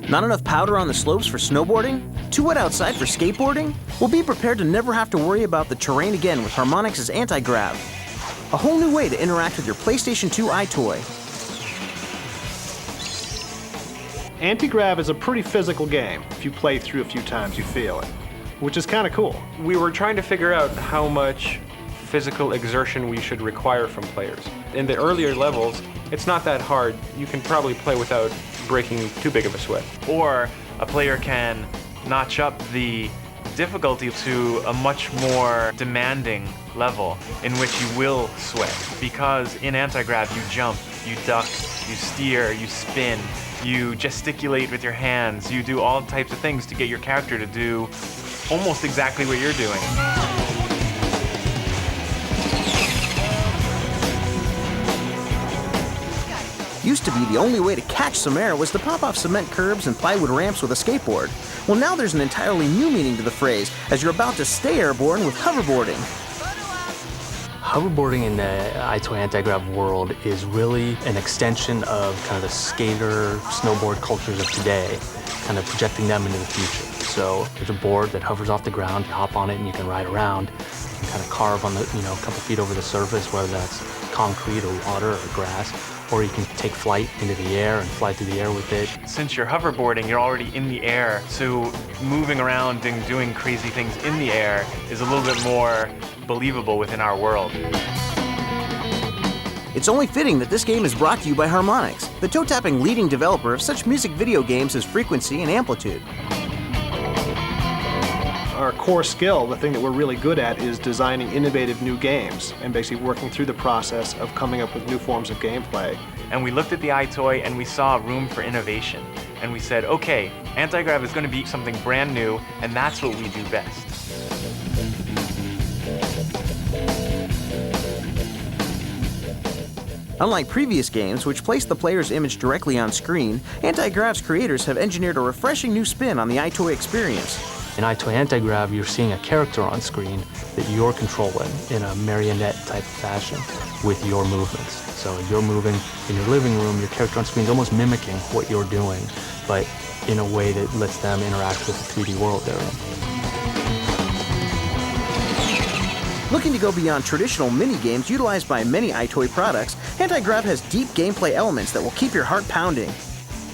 Not enough powder on the slopes for snowboarding? Too wet outside for skateboarding? Well, be prepared to never have to worry about the terrain again with Harmonix's AntiGrav. A whole new way to interact with your PlayStation 2 EyeToy. AntiGrav is a pretty physical game. If you play through a few times, you feel it, which is kind of cool. We were trying to figure out how much physical exertion we should require from players. In the earlier levels, it's not that hard. You can probably play without breaking too big of a sweat. Or a player can notch up the difficulty to a much more demanding level in which you will sweat. Because in AntiGrav, you jump, you duck, you steer, you spin, you gesticulate with your hands, you do all types of things to get your character to do almost exactly what you're doing. Used to be the only way to catch some air was to pop off cement curbs and plywood ramps with a skateboard. Well, now there's an entirely new meaning to the phrase, as you're about to stay airborne with hoverboarding. Hoverboarding in the EyeToy AntiGrav world is really an extension of kind of the skater, snowboard cultures of today, kind of projecting them into the future. So there's a board that hovers off the ground, you hop on it and you can ride around. You can kind of carve on the, a couple feet over the surface, whether that's concrete or water or grass, or you can take flight into the air and fly through the air with it. Since you're hoverboarding, you're already in the air, so moving around and doing crazy things in the air is a little bit more believable within our world. It's only fitting that this game is brought to you by Harmonix, the toe-tapping leading developer of such music video games as Frequency and Amplitude. Our core skill, the thing that we're really good at, is designing innovative new games and basically working through the process of coming up with new forms of gameplay. And we looked at the EyeToy and we saw room for innovation. And we said, okay, AntiGrav is going to be something brand new, and that's what we do best. Unlike previous games, which place the player's image directly on screen, AntiGrav's creators have engineered a refreshing new spin on the EyeToy experience. In EyeToy AntiGrav, you're seeing a character on screen that you're controlling in a marionette type of fashion with your movements. So you're moving in your living room, your character on screen is almost mimicking what you're doing, but in a way that lets them interact with the 3D world they're in. Looking to go beyond traditional mini-games utilized by many EyeToy products, AntiGrav has deep gameplay elements that will keep your heart pounding.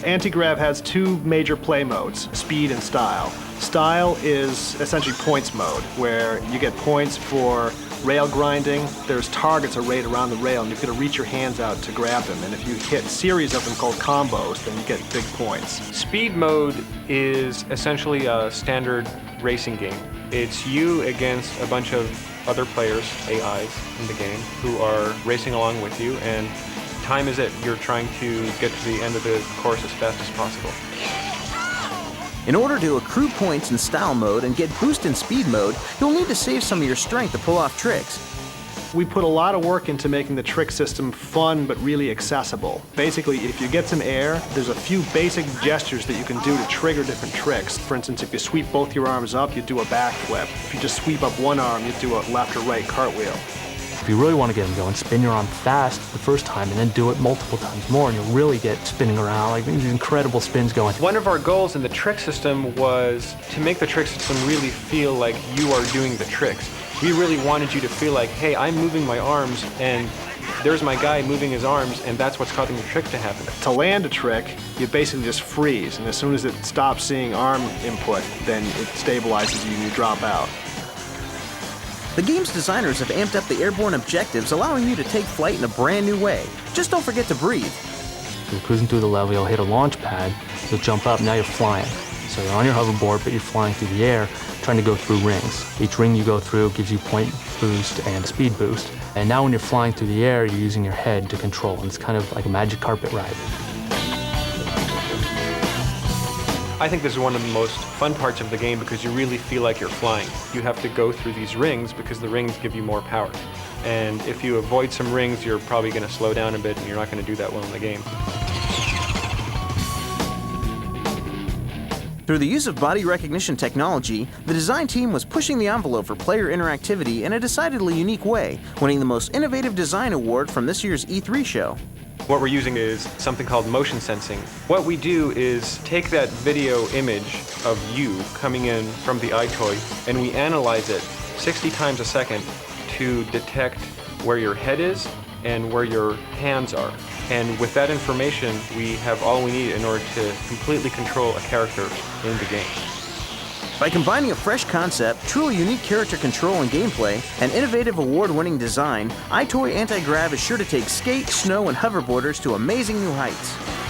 AntiGrav has two major play modes, speed and style. Style is essentially points mode, where you get points for rail grinding. There's targets arrayed around the rail, and you've got to reach your hands out to grab them. And if you hit a series of them called combos, then you get big points. Speed mode is essentially a standard racing game. It's you against a bunch of other players, AIs, in the game, who are racing along with you, and time is it. You're trying to get to the end of the course as fast as possible. In order to accrue points in style mode and get boost in speed mode, you'll need to save some of your strength to pull off tricks. We put a lot of work into making the trick system fun but really accessible. Basically, if you get some air, there's a few basic gestures that you can do to trigger different tricks. For instance, if you sweep both your arms up, you do a backflip. If you just sweep up one arm, you do a left or right cartwheel. If you really want to get them going, spin your arm fast the first time and then do it multiple times more, and you'll really get spinning around, like these incredible spins going. One of our goals in the trick system was to make the trick system really feel like you are doing the tricks. We really wanted you to feel like, hey, I'm moving my arms, and there's my guy moving his arms, and that's what's causing the trick to happen. To land a trick, you basically just freeze, and as soon as it stops seeing arm input, then it stabilizes you and you drop out. The game's designers have amped up the airborne objectives, allowing you to take flight in a brand new way. Just don't forget to breathe. You're cruising through the level, you'll hit a launch pad, you'll jump up, now you're flying. So you're on your hoverboard, but you're flying through the air, trying to go through rings. Each ring you go through gives you point boost and speed boost. And now when you're flying through the air, you're using your head to control, and it's kind of like a magic carpet ride. I think this is one of the most fun parts of the game because you really feel like you're flying. You have to go through these rings because the rings give you more power. And if you avoid some rings, you're probably going to slow down a bit and you're not going to do that well in the game. Through the use of body recognition technology, the design team was pushing the envelope for player interactivity in a decidedly unique way, winning the Most Innovative Design Award from this year's E3 show. What we're using is something called motion sensing. What we do is take that video image of you coming in from the EyeToy and we analyze it 60 times a second to detect where your head is and where your hands are. And with that information, we have all we need in order to completely control a character in the game. By combining a fresh concept, truly unique character control and gameplay, and innovative award-winning design, EyeToy AntiGrav is sure to take skate, snow, and hoverboarders to amazing new heights.